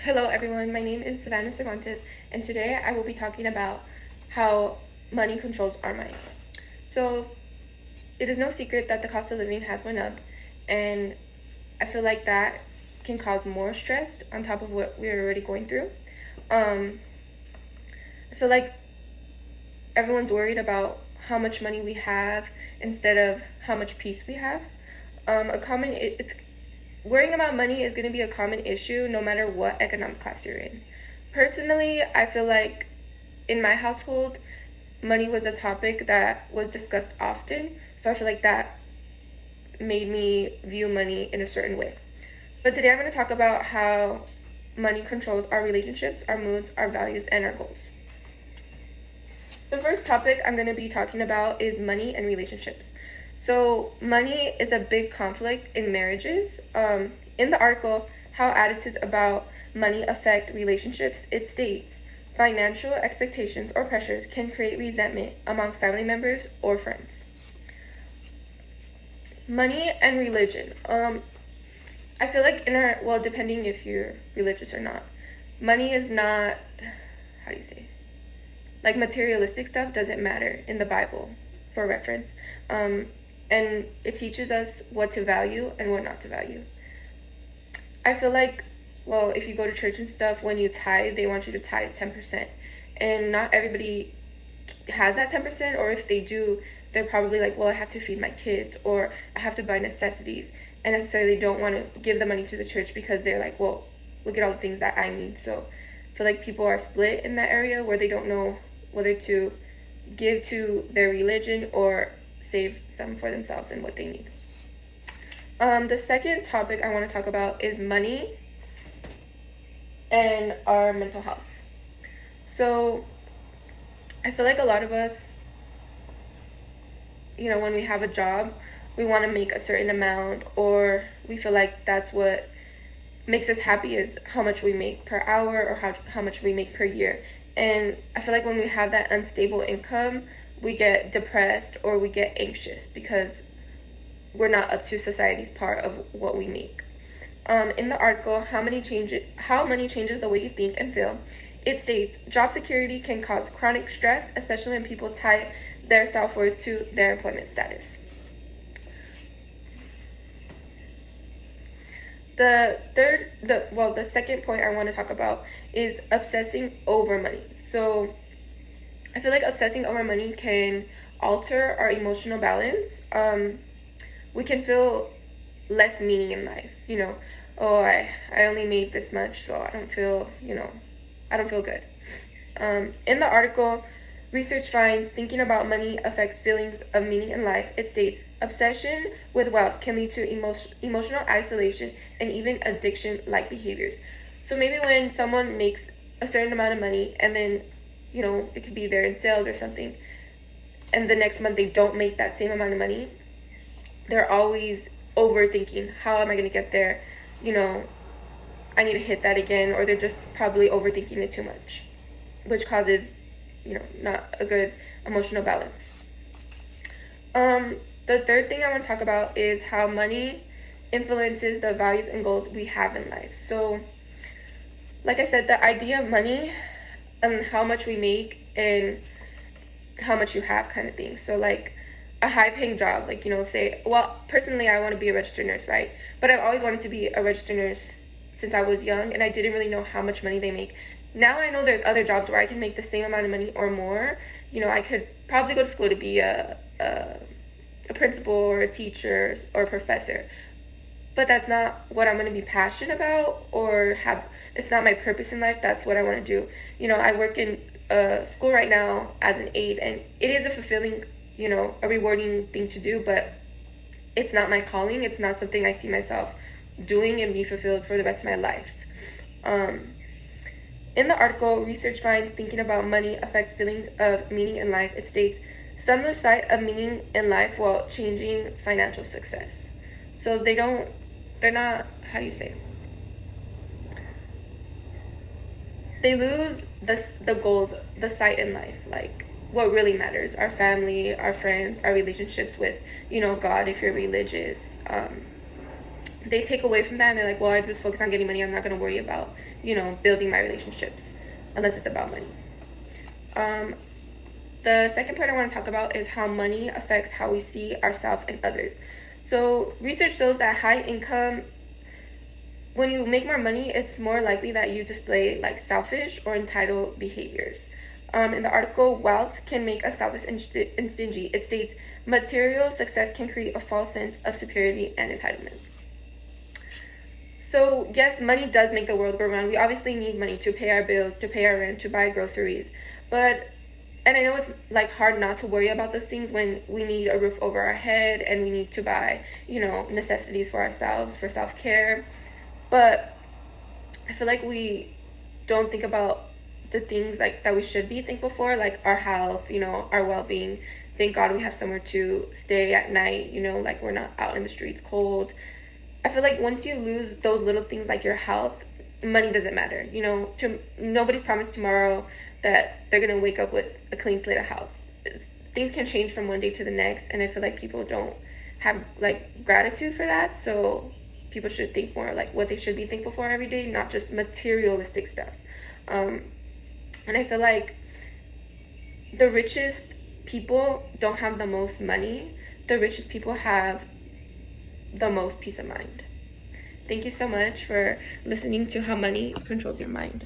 Hello, everyone. My name is Savannah Cervantes, and today I will be talking about how money controls our mind. So, it is no secret that the cost of living has went up, and I feel like that can cause more stress on top of what we're already going through. Um, I feel like everyone's worried about how much money we have instead of how much peace we have. It's worrying about money is going to be a common issue no matter what economic class you're in. Personally, I feel like in my household, money was a topic that was discussed often, so I feel like that made me view money in a certain way. But today I'm going to talk about how money controls our relationships, our moods, our values, and our goals. The first topic I'm going to be talking about is money and relationships. So, money is a big conflict in marriages. In the article, How Attitudes About Money Affect Relationships, it states financial expectations or pressures can create resentment among family members or friends. Money and religion. I feel like depending if you're religious or not, money is not, how do you say, like materialistic stuff doesn't matter in the Bible, for reference. And it teaches us what to value and what not to value. I feel like, if you go to church and stuff, when you tithe, they want you to tithe 10%. And not everybody has that 10%, or if they do, they're probably like, I have to feed my kids, or I have to buy necessities, and necessarily don't want to give the money to the church because they're like, look at all the things that I need. So I feel like people are split in that area where they don't know whether to give to their religion or save some for themselves and what they need. The second topic I want to talk about is money and our mental health. So I feel like a lot of us, when we have a job, we want to make a certain amount, or we feel like that's what makes us happy is how much we make per hour or how much we make per year. And I feel like when we have that unstable income, we get depressed or we get anxious because we're not up to society's part of what we make. In the article, How Money Changes the Way You Think and Feel, it states job security can cause chronic stress, especially when people tie their self-worth to their employment status. The second point I want to talk about is obsessing over money. So I feel like obsessing over money can alter our emotional balance. We can feel less meaning in life. I only made this much, so I don't feel good. In the article, research finds thinking about money affects feelings of meaning in life. It states obsession with wealth can lead to emotional isolation and even addiction-like behaviors. So maybe when someone makes a certain amount of money and then it could be they're in sales or something, and the next month they don't make that same amount of money, they're always overthinking, how am I going to get there? I need to hit that again, or they're just probably overthinking it too much, which causes, not a good emotional balance. The third thing I want to talk about is how money influences the values and goals we have in life. So, like I said, the idea of money and how much we make and how much you have kind of thing. So like a high paying job, like, personally I want to be a registered nurse, right? But I've always wanted to be a registered nurse since I was young, and I didn't really know how much money they make. Now I know there's other jobs where I can make the same amount of money or more. I could probably go to school to be a principal or a teacher or a professor. But that's not what I'm going to be passionate about or have. It's not my purpose in life. That's what I want to do. I work in school right now as an aide, and it is a fulfilling, a rewarding thing to do, but it's not my calling. It's not something I see myself doing and be fulfilled for the rest of my life. In the article, research finds thinking about money affects feelings of meaning in life. It states some lose sight of meaning in life while changing financial success. So they're not, how do you say? They lose the goals, the sight in life, like what really matters, our family, our friends, our relationships with, God, if you're religious, they take away from that and they're like, well, I just focus on getting money. I'm not going to worry about, building my relationships unless it's about money. The second part I want to talk about is how money affects how we see ourselves and others. So research shows that high income, when you make more money, it's more likely that you display like selfish or entitled behaviors. In the article, wealth can make us selfish and stingy. It states, material success can create a false sense of superiority and entitlement. So yes, money does make the world go round. We obviously need money to pay our bills, to pay our rent, to buy groceries. And I know it's like hard not to worry about those things when we need a roof over our head and we need to buy, necessities for ourselves, for self-care. But I feel like we don't think about the things like that we should be thankful for, like our health, our well-being. Thank God we have somewhere to stay at night, like we're not out in the streets cold. I feel like once you lose those little things like your health, money doesn't matter. Nobody's promised tomorrow that they're gonna wake up with a clean slate of health. Things can change from one day to the next, and I feel like people don't have like gratitude for that. So people should think more like what they should be thankful for every day, not just materialistic stuff. And I feel like the richest people don't have the most money. The richest people have the most peace of mind. Thank you so much for listening to How Money Controls Your Mind.